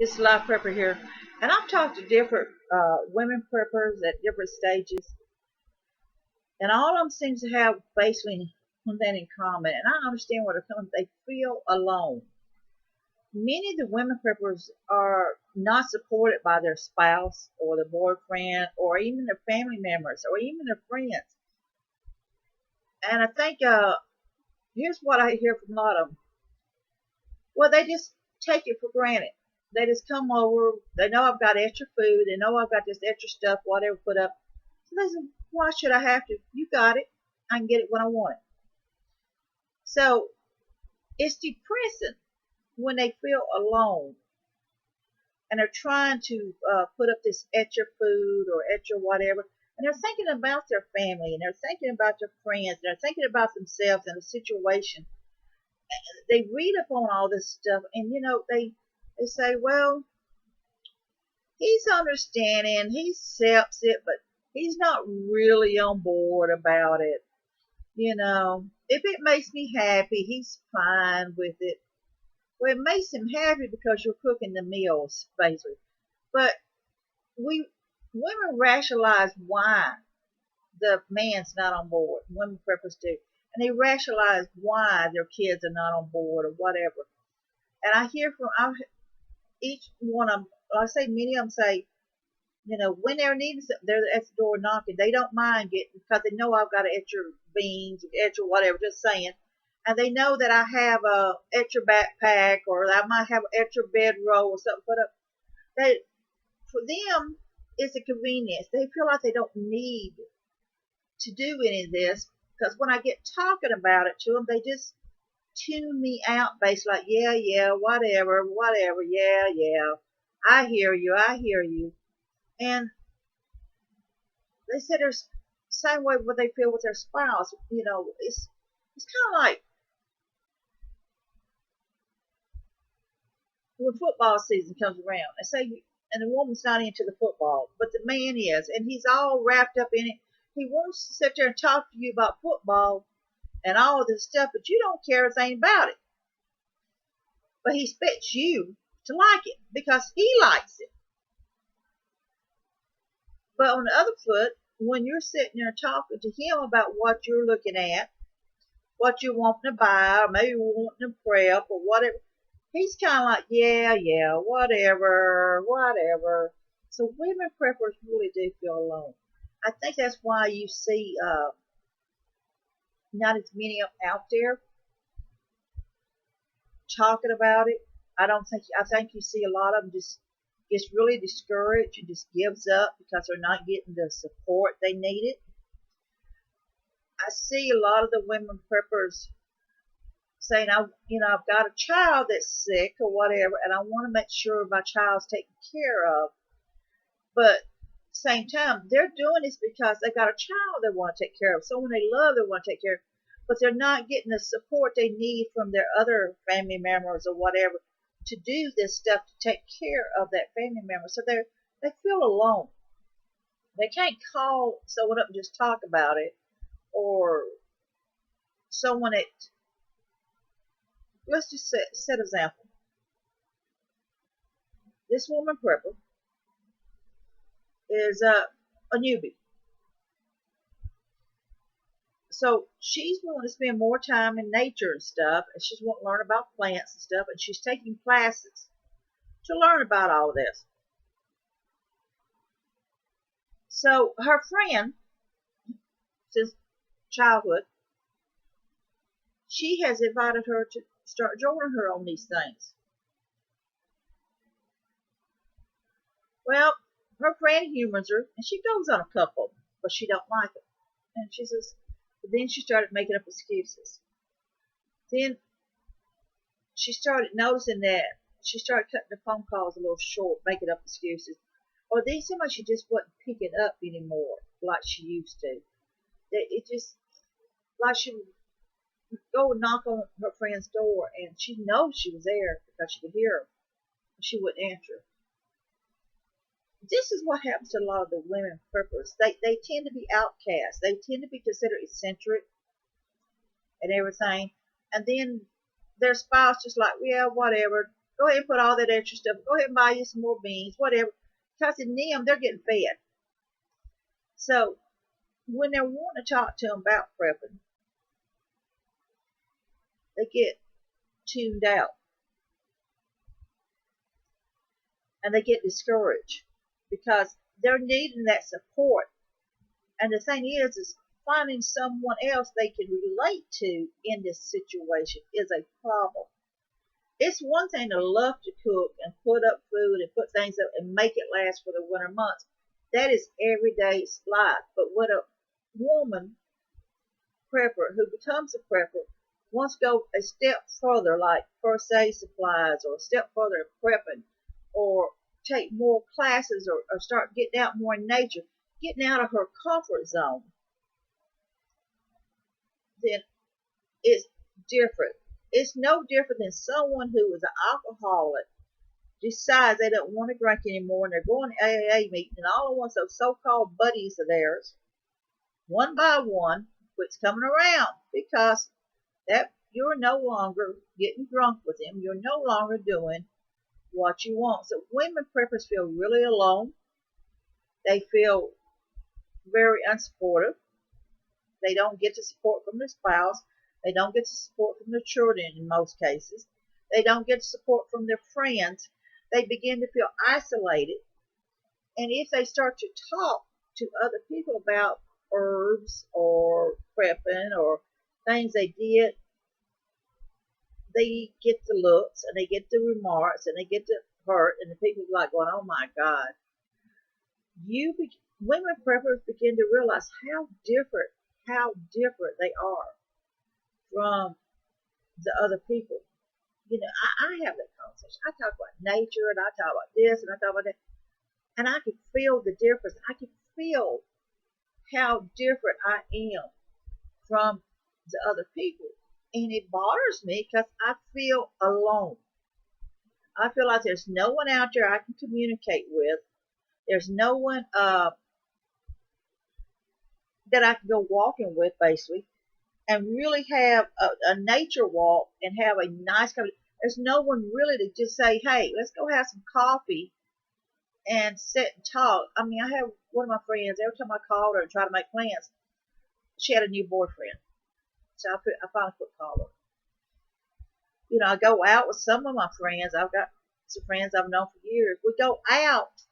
It's Life Prepper here, and I've talked to different women preppers at different stages, and all of them seem to have basically one thing in common, and I understand where they're coming. They feel alone. Many of the women preppers are not supported by their spouse or their boyfriend or even their family members or even their friends. And I think here's what I hear from a lot of them. Well, they just take it for granted. They just come over. They know I've got extra food. They know I've got this extra stuff, whatever, put up. So they say, why should I have to? You got it. I can get it when I want it. So it's depressing when they feel alone and they're trying to put up this extra food or extra whatever. And they're thinking about their family and they're thinking about their friends. And they're thinking about themselves and the situation. They read up on all this stuff and, they say, well, he's understanding, he accepts it, but he's not really on board about it. If it makes me happy, he's fine with it. Well, it makes him happy because you're cooking the meals, basically. But we women rationalize why the man's not on board. Women preppers do, and they rationalize why their kids are not on board or whatever. And I hear from each one of them. I say many of them say, when they're needing something, they're at the door knocking. They don't mind getting because they know I've got an extra beans, extra whatever. Just saying, and they know that I have a extra backpack or I might have an extra bedroll or something put up. They for them it's a convenience. They feel like they don't need to do any of this because when I get talking about it to them, they just tune me out based like, yeah, yeah, whatever, whatever, yeah, yeah. I hear you. And they said there's same way what they feel with their spouse. It's kind of like when football season comes around. They say, and the woman's not into the football, but the man is, and he's all wrapped up in it. He wants to sit there and talk to you about football and all this stuff, but you don't care a thing about it. But he expects you to like it because he likes it. But on the other foot, when you're sitting there talking to him about what you're looking at, what you want to buy, or maybe wanting to prep or whatever, he's kind of like, yeah, yeah, whatever, whatever. So women preppers really do feel alone. I think that's why you see not as many out there talking about it. I think you see a lot of them just gets really discouraged and just gives up because they're not getting the support they needed. I see a lot of the women preppers saying, I've got a child that's sick or whatever, and I want to make sure my child's taken care of. But at the same time, they're doing this because they got a child they want to take care of, someone they love they want to take care of, but they're not getting the support they need from their other family members or whatever to do this stuff to take care of that family member. So they feel alone. They can't call someone up and just talk about it, or someone that let's just set an example. This woman prepper is a newbie. So she's wanting to spend more time in nature and stuff, and she's wanting to learn about plants and stuff, and she's taking classes to learn about all of this. So her friend, since childhood, she has invited her to start joining her on these things. Well, her friend humors her, and she goes on a couple of them, but she don't like them. And she says, but then she started making up excuses. Then she started noticing that she started cutting the phone calls a little short, making up excuses. Or then seemed like she just wasn't picking up anymore like she used to. It just, like she would go and knock on her friend's door and she knows she was there because she could hear her. She wouldn't answer. This is what happens to a lot of the women preppers. They tend to be outcasts. They tend to be considered eccentric and everything. And then their spouse just like, yeah, whatever. Go ahead and put all that extra stuff. Go ahead and buy you some more beans, whatever. Because in them, they're getting fed. So when they're wanting to talk to them about prepping, they get tuned out and they get discouraged because they're needing that support. And the thing is finding someone else they can relate to in this situation is a problem. It's one thing to love to cook and put up food and put things up and make it last for the winter months. That is everyday life. But when a woman prepper who becomes a prepper wants to go a step further, like first aid supplies, or a step further in prepping, or take more classes, or start getting out more in nature, getting out of her comfort zone, then it's different. It's no different than someone who is an alcoholic decides they don't want to drink anymore and they're going to AA meeting, and all at once those so-called buddies of theirs, one by one, quits coming around because that you're no longer getting drunk with them. You're no longer doing what you want. So women preppers feel really alone. They feel very unsupportive. They don't get the support from their spouse. They don't get the support from their children in most cases. They don't get support from their friends. They begin to feel isolated. And if they start to talk to other people about herbs or prepping or things they did, they get the looks and they get the remarks and they get the hurt, and the people are like going, "Oh my God." Women preppers begin to realize how different they are from the other people. I have that conversation. I talk about nature and I talk about this and I talk about that. And I can feel the difference. I can feel how different I am from the other people. And it bothers me because I feel alone. I feel like there's no one out there I can communicate with. There's no one that I can go walking with, basically, and really have a nature walk and have a nice conversation. There's no one really to just say, "Hey, let's go have some coffee and sit and talk." I mean, I have one of my friends, every time I called her and tried to make plans, she had a new boyfriend. So I finally quit calling her. I go out with some of my friends. I've got some friends I've known for years. We go out,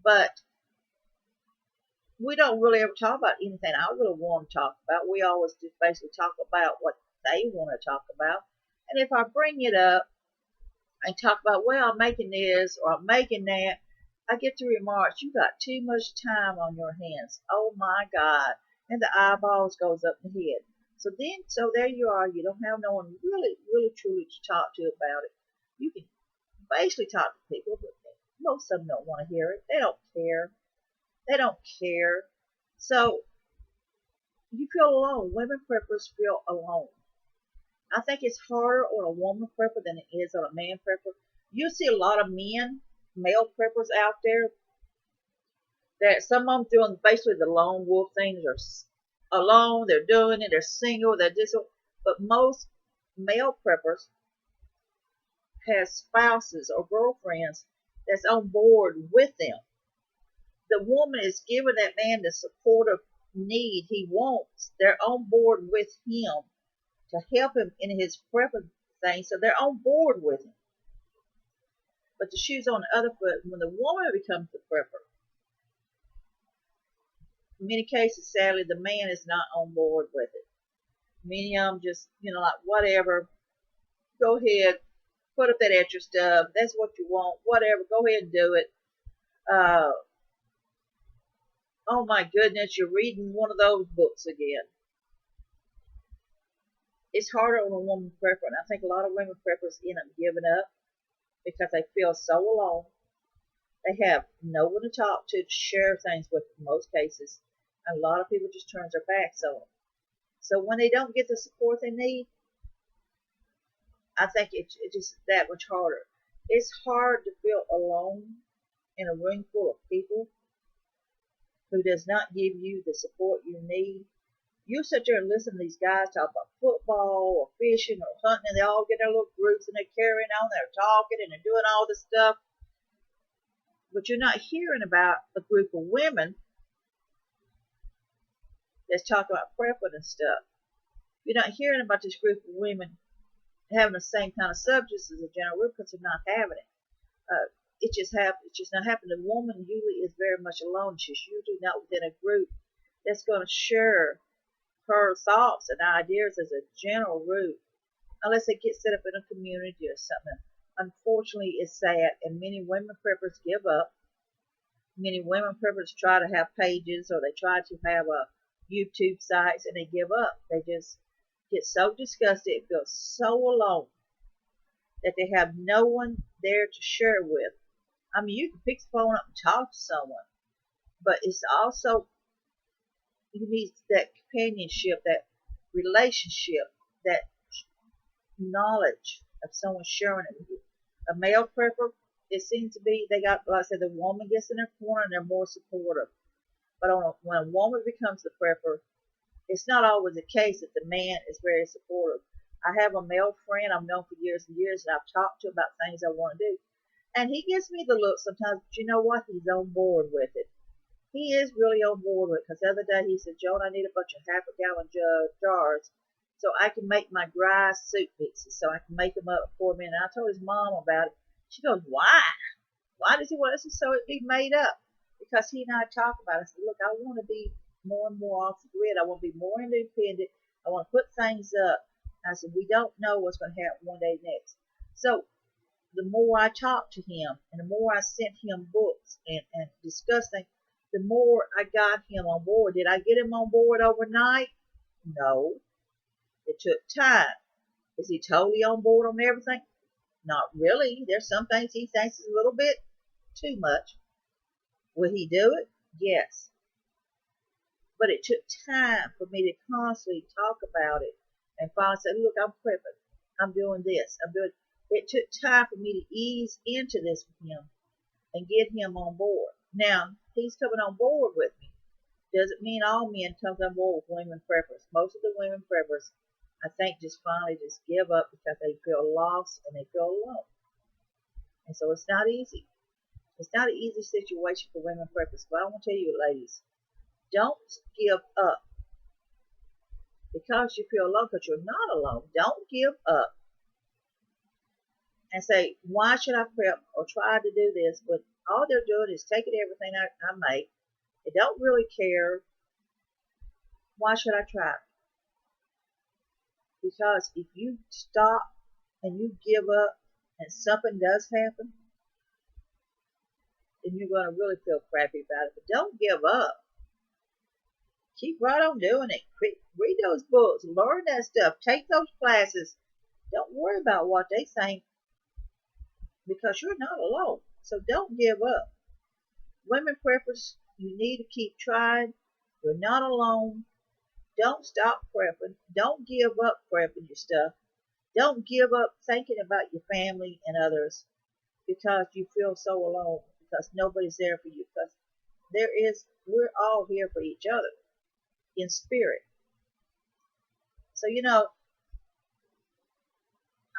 but we don't really ever talk about anything I really want to talk about. We always just basically talk about what they want to talk about. And if I bring it up and talk about, well, I'm making this or I'm making that, I get the remarks, "You got too much time on your hands. Oh my God." And the eyeballs goes up the head. So there you are. You don't have no one really, really, truly to talk to about it. You can basically talk to people, but most of them don't want to hear it. They don't care. They don't care. So you feel alone. Women preppers feel alone. I think it's harder on a woman prepper than it is on a man prepper. You see a lot of male preppers out there that some of them doing basically the lone wolf thing. They're alone, they're doing it, they're single, they're just. But most male preppers have spouses or girlfriends that's on board with them. The woman is giving that man the supportive need he wants. They're on board with him to help him in his prepping thing, so they're on board with him. But the shoe's on the other foot. When the woman becomes the prepper, in many cases, sadly, the man is not on board with it. Many of them just, like, whatever, go ahead, put up that extra stuff. That's what you want. Whatever, go ahead and do it. Oh my goodness, you're reading one of those books again. It's harder on a woman prepper, and I think a lot of women preppers end up giving up because they feel so alone. They have no one to talk to share things with in most cases. And a lot of people just turn their backs on them. So when they don't get the support they need, I think it's just that much harder. It's hard to feel alone in a room full of people who does not give you the support you need. You sit there and listen to these guys talk about football or fishing or hunting, and they all get their little groups and they're carrying on, they're talking and they're doing all this stuff. But you're not hearing about a group of women that's talking about prepping and stuff. You're not hearing about this group of women having the same kind of subjects as a general rule because they're not having it. It just not happening. The woman usually is very much alone. She's usually not within a group that's going to share her thoughts and ideas as a general rule, unless they get set up in a community or something. Unfortunately, it's sad, and many women preppers give up. Many women preppers try to have pages or they try to have a YouTube sites and they give up. They just get so disgusted, feel so alone that they have no one there to share with. I mean, you can pick the phone up and talk to someone, but it's also, you need that companionship, that relationship, that knowledge of someone sharing it with you. A male prepper, it seems to be, they got, like I said, the woman gets in their corner and they're more supportive. But when a woman becomes the prepper, it's not always the case that the man is very supportive. I have a male friend I've known for years and years, and I've talked to about things I want to do. And he gives me the look sometimes, but you know what? He's on board with it. He is really on board with it, because the other day he said, Joan, I need a bunch of half-a-gallon jars so I can make my dry soup mixes, so I can make them up for me. And I told his mom about it. She goes, why? Why does he want us to so it be made up? Because he and I talk about it. I said, look, I want to be more and more off the grid. I want to be more independent. I want to put things up. I said, we don't know what's going to happen one day next. So the more I talked to him and the more I sent him books and discussed things, the more I got him on board. Did I get him on board overnight? No. It took time. Is he totally on board on everything? Not really. There's some things he thinks is a little bit too much. Will he do it? Yes. But it took time for me to constantly talk about it and finally say, look, I'm prepping. I'm doing this. It took time for me to ease into this with him and get him on board. Now, he's coming on board with me. Doesn't mean all men come on board with women preppers. Most of the women preppers, I think, just finally just give up because they feel lost and they feel alone. And so it's not easy. It's not an easy situation for women preppers. But I want to tell you, ladies, don't give up because you feel alone, because you're not alone. Don't give up and say, why should I prep or try to do this? But all they're doing is taking everything I make. They don't really care. Why should I try? Because if you stop and you give up and something does happen, then you're going to really feel crappy about it. But don't give up. Keep right on doing it. Read those books. Learn that stuff. Take those classes. Don't worry about what they think because you're not alone. So don't give up. Women preppers, you need to keep trying. You're not alone. Don't stop prepping. Don't give up prepping your stuff. Don't give up thinking about your family and others because you feel so alone, because nobody's there for you. Because we're all here for each other in spirit. So,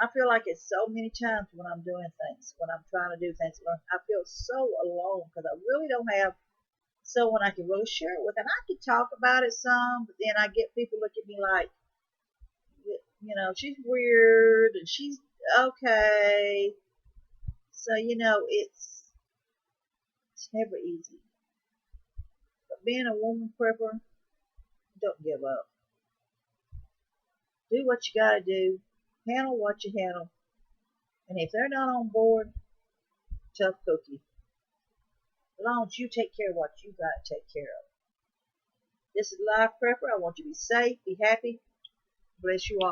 I feel like it's so many times when I'm doing things, when I'm trying to do things, I feel so alone because I really don't have someone I can really share it with. And I can talk about it some, but then I get people look at me like, she's weird and she's okay. So, it's never easy. But being a woman prepper, don't give up. Do what you gotta do. Handle what you handle. And if they're not on board, tough cookie. As long as you take care of what you gotta take care of. This is Life Prepper. I want you to be safe, be happy. Bless you all.